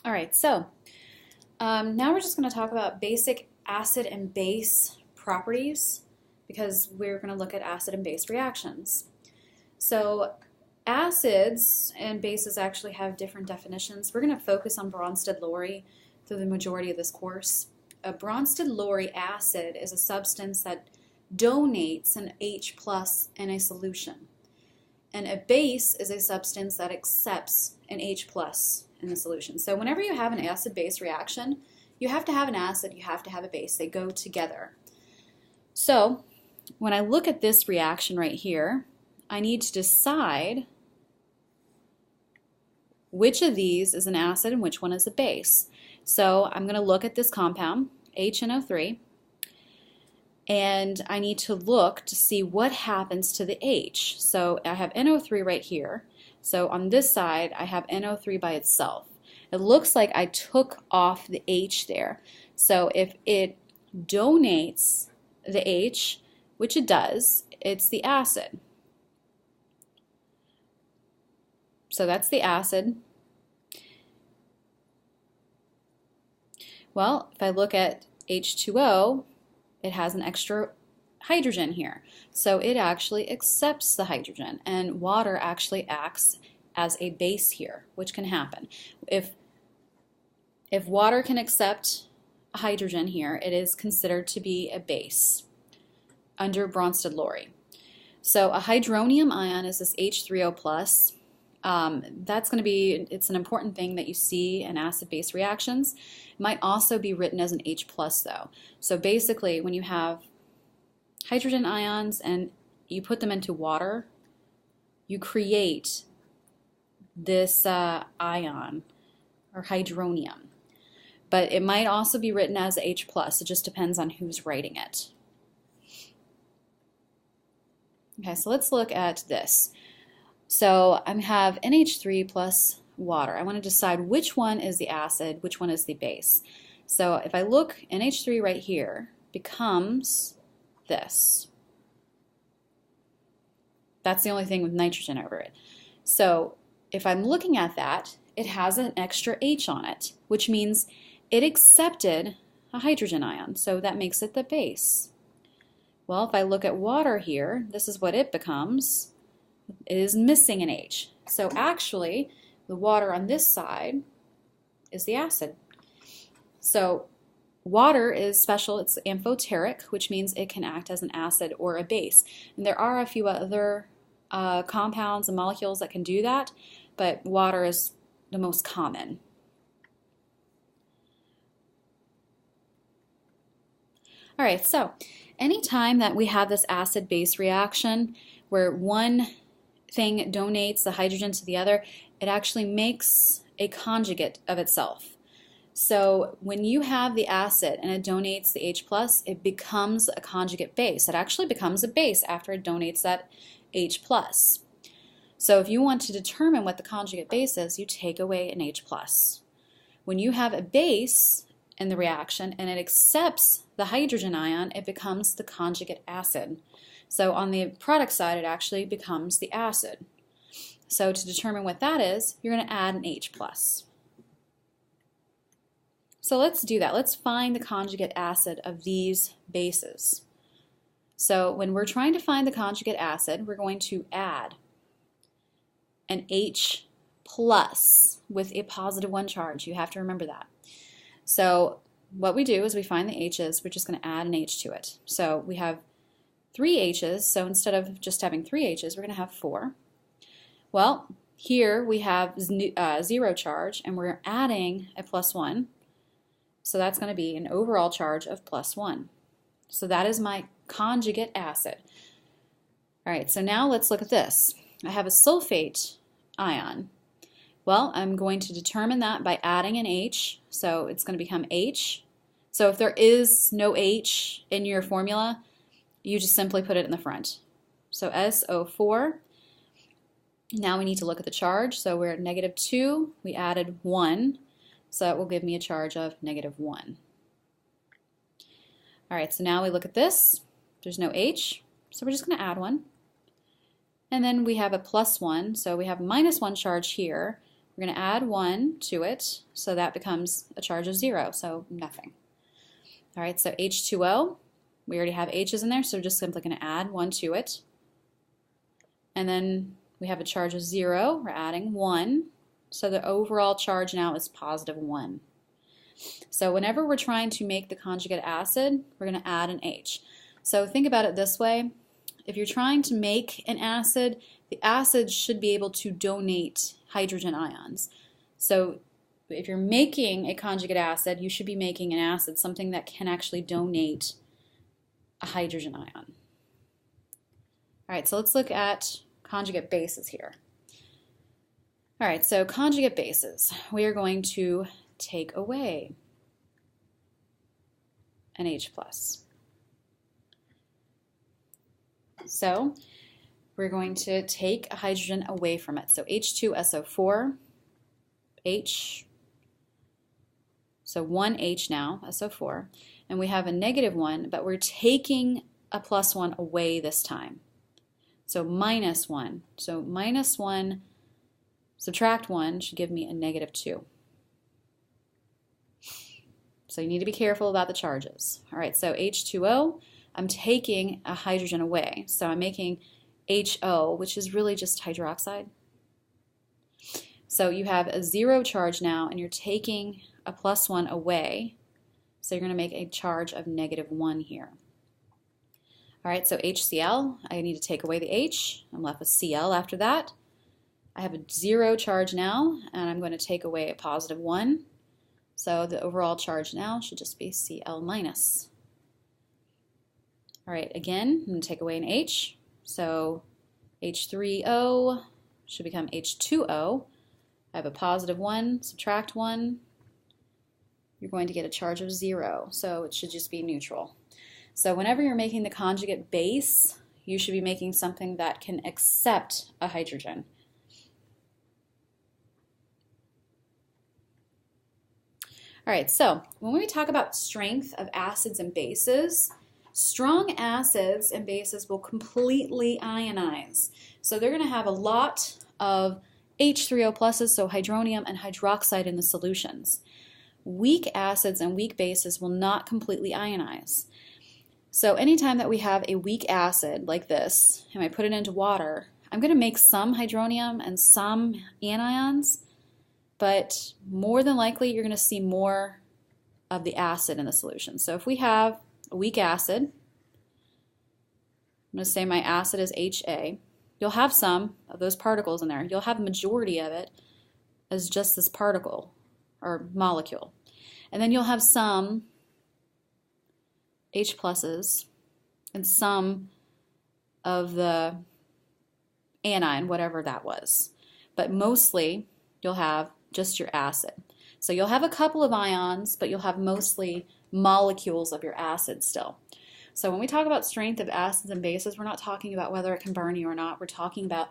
All right, so now we're just going to talk about basic acid and base properties because we're going to look at acid and base reactions. So acids and bases actually have different definitions. We're going to focus on Bronsted-Lowry through the majority of this course. A Bronsted-Lowry acid is a substance that donates an H plus in a solution. And a base is a substance that accepts an H plus in the solution. So whenever you have an acid-base reaction, you have to have an acid, you have to have a base. They go together. So when I look at this reaction right here, I need to decide which of these is an acid and which one is a base. So I'm going to look at this compound, HNO3, and I need to look to see what happens to the H. So I have NO3 right here. So on this side, I have NO3 by itself. It looks like I took off the H there. So if it donates the H, which it does, it's the acid. So that's the acid. Well, if I look at H2O, it has an extra hydrogen here. So it actually accepts the hydrogen, and water actually acts as a base here, which can happen. If water can accept a hydrogen here, it is considered to be a base under Bronsted-Lowry. So a hydronium ion is this H3O plus. That's going to be, it's an important thing that you see in acid-base reactions. It might also be written as an H plus though. So basically when you have hydrogen ions and you put them into water, you create this ion or hydronium. But it might also be written as H plus. It just depends on who's writing it. Okay, so let's look at this. So I have NH3 plus water. I want to decide which one is the acid, which one is the base. So if I look, NH3 right here becomes this. That's the only thing with nitrogen over it. So if I'm looking at that, it has an extra H on it, which means it accepted a hydrogen ion. So that makes it the base. Well, if I look at water here, this is what it becomes. It is missing an H. So actually, the water on this side is the acid. So water is special. It's amphoteric, which means it can act as an acid or a base. And there are a few other compounds and molecules that can do that, but water is the most common. All right, so anytime that we have this acid-base reaction where one thing donates the hydrogen to the other, it actually makes a conjugate of itself. So when you have the acid and it donates the H+, it becomes a conjugate base. It actually becomes a base after it donates that H+. So if you want to determine what the conjugate base is, you take away an H+. When you have a base in the reaction and it accepts the hydrogen ion, it becomes the conjugate acid. So on the product side, it actually becomes the acid. So to determine what that is, you're going to add an H+. So let's do that. Let's find the conjugate acid of these bases. So when we're trying to find the conjugate acid, we're going to add an H plus with a +1 charge. You have to remember that. So what we do is we find the H's, we're just going to add an H to it. So we have 3 H's, so instead of just having 3 H's, we're going to have 4. Well, here we have 0 charge, and we're adding a +1, so that's going to be an overall charge of +1. So that is my conjugate acid. All right, so now let's look at this. I have a sulfate ion. Well, I'm going to determine that by adding an H, so it's going to become H. So if there is no H in your formula, you just simply put it in the front. So SO4. Now we need to look at the charge. So we're at -2. We added 1. So that will give me a charge of -1. All right, so now we look at this. There's no H, so we're just going to add 1. And then we have a +1, so we have -1 charge here, we're going to add 1 to it, so that becomes a charge of 0, so nothing. All right, so H2O, we already have H's in there, so we're just simply going to add 1 to it. And then we have a charge of 0, we're adding 1, so the overall charge now is positive 1. So whenever we're trying to make the conjugate acid, we're going to add an H. So think about it this way. If you're trying to make an acid, the acid should be able to donate hydrogen ions. So if you're making a conjugate acid, you should be making an acid, something that can actually donate a hydrogen ion. All right, so let's look at conjugate bases here. All right, so conjugate bases. We are going to take away an H+. So we're going to take a hydrogen away from it. So H2SO4, H, so 1 H now, SO4, and we have a -1, but we're taking a +1 away this time. So -1. So -1 subtract 1 should give me a -2. So you need to be careful about the charges. All right, so H2O, I'm taking a hydrogen away. So I'm making HO, which is really just hydroxide. So you have a 0 charge now, and you're taking a +1 away. So you're going to make a charge of -1 here. All right, so HCl, I need to take away the H. I'm left with Cl after that. I have a 0 charge now, and I'm going to take away a +1. So the overall charge now should just be Cl-. All right, again, I'm going to take away an H. So H3O should become H2O. I have a +1, subtract 1. You're going to get a charge of 0, so it should just be neutral. So whenever you're making the conjugate base, you should be making something that can accept a hydrogen. All right, so when we talk about strength of acids and bases, strong acids and bases will completely ionize. So they're going to have a lot of H3O+, so hydronium and hydroxide in the solutions. Weak acids and weak bases will not completely ionize. So anytime that we have a weak acid like this, and I put it into water, I'm going to make some hydronium and some anions, but more than likely you're going to see more of the acid in the solution. So if we have a weak acid, I'm going to say my acid is HA. You'll have some of those particles in there. You'll have a majority of it as just this particle or molecule. And then you'll have some H pluses and some of the anion, whatever that was. But mostly you'll have just your acid. So you'll have a couple of ions, but you'll have mostly molecules of your acid still. So when we talk about strength of acids and bases, we're not talking about whether it can burn you or not. We're talking about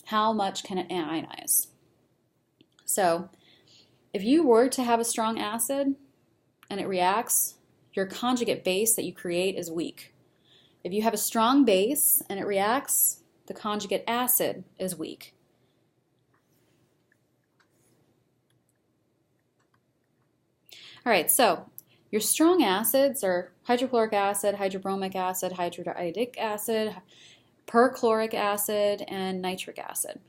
how much can it ionize. So if you were to have a strong acid and it reacts, your conjugate base that you create is weak. If you have a strong base and it reacts, the conjugate acid is weak. All right, so your strong acids are hydrochloric acid, hydrobromic acid, hydroiodic acid, perchloric acid, and nitric acid.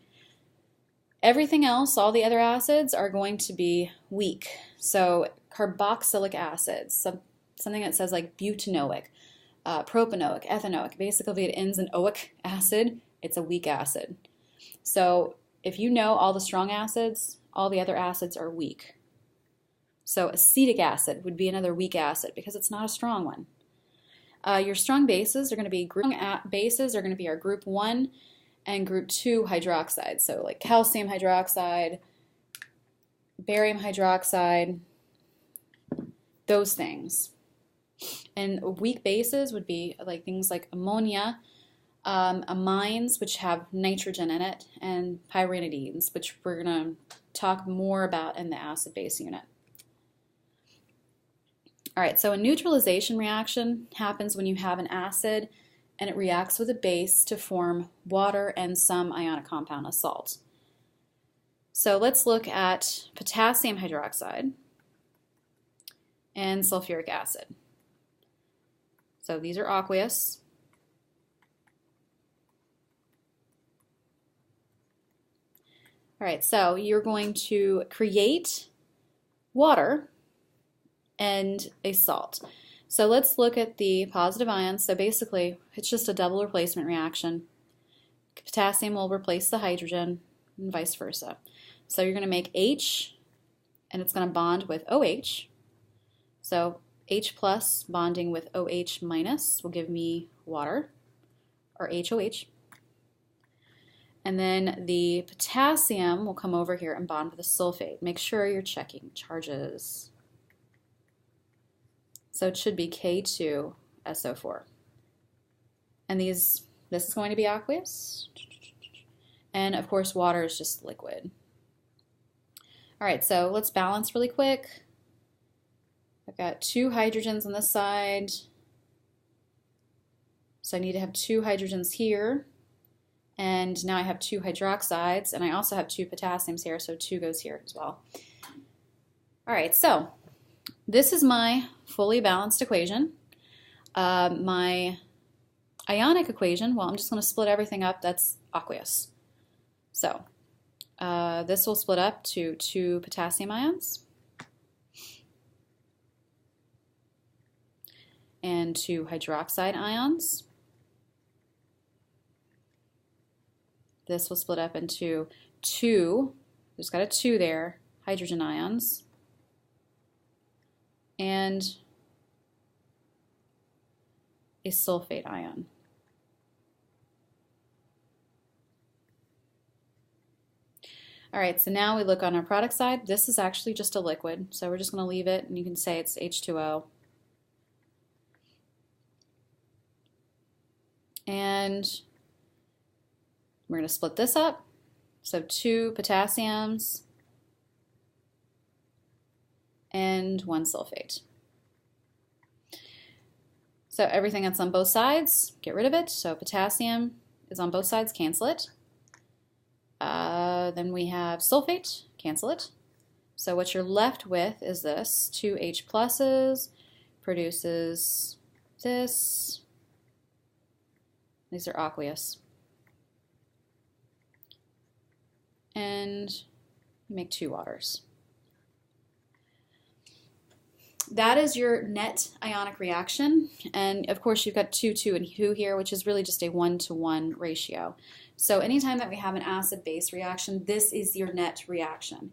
Everything else, all the other acids, are going to be weak. So carboxylic acids, something that says like butanoic, propanoic, ethanoic, basically it ends in oic acid, it's a weak acid. So if you know all the strong acids, all the other acids are weak. So acetic acid would be another weak acid because it's not a strong one. Your strong bases are going to be our group 1 and group 2 hydroxides. So like calcium hydroxide, barium hydroxide, those things. And weak bases would be like things like ammonia, amines, which have nitrogen in it, and pyridines, which we're going to talk more about in the acid-base unit. All right, so a neutralization reaction happens when you have an acid and it reacts with a base to form water and some ionic compound, a salt. So let's look at potassium hydroxide and sulfuric acid. So these are aqueous. All right, so you're going to create water and a salt. So let's look at the positive ions. So basically, it's just a double replacement reaction. Potassium will replace the hydrogen and vice versa. So you're going to make H, and it's going to bond with OH. So H plus bonding with OH minus will give me water, or HOH. And then the potassium will come over here and bond with the sulfate. Make sure you're checking charges. So it should be K2SO4. And this is going to be aqueous. And of course, water is just liquid. All right, so let's balance really quick. I've got 2 hydrogens on this side. So I need to have 2 hydrogens here. And now I have 2 hydroxides, and I also have 2 potassiums here, so 2 goes here as well. All right, so this is my fully balanced equation. My ionic equation, well, I'm just going to split everything up. That's aqueous. So this will split up to 2 potassium ions and 2 hydroxide ions. This will split up into 2, there's got a 2 there, hydrogen ions, and a sulfate ion. All right, so now we look on our product side. This is actually just a liquid, so we're just going to leave it, and you can say it's H2O. And we're going to split this up. So 2 potassiums and 1 sulfate. So everything that's on both sides, get rid of it. So potassium is on both sides, cancel it. Then we have sulfate, cancel it. So what you're left with is this, 2 H pluses produces this. These are aqueous. And you make 2 waters. That is your net ionic reaction, and of course you've got 2, 2, and 2 here, which is really just a 1-to-1 ratio. So anytime that we have an acid-base reaction, this is your net reaction.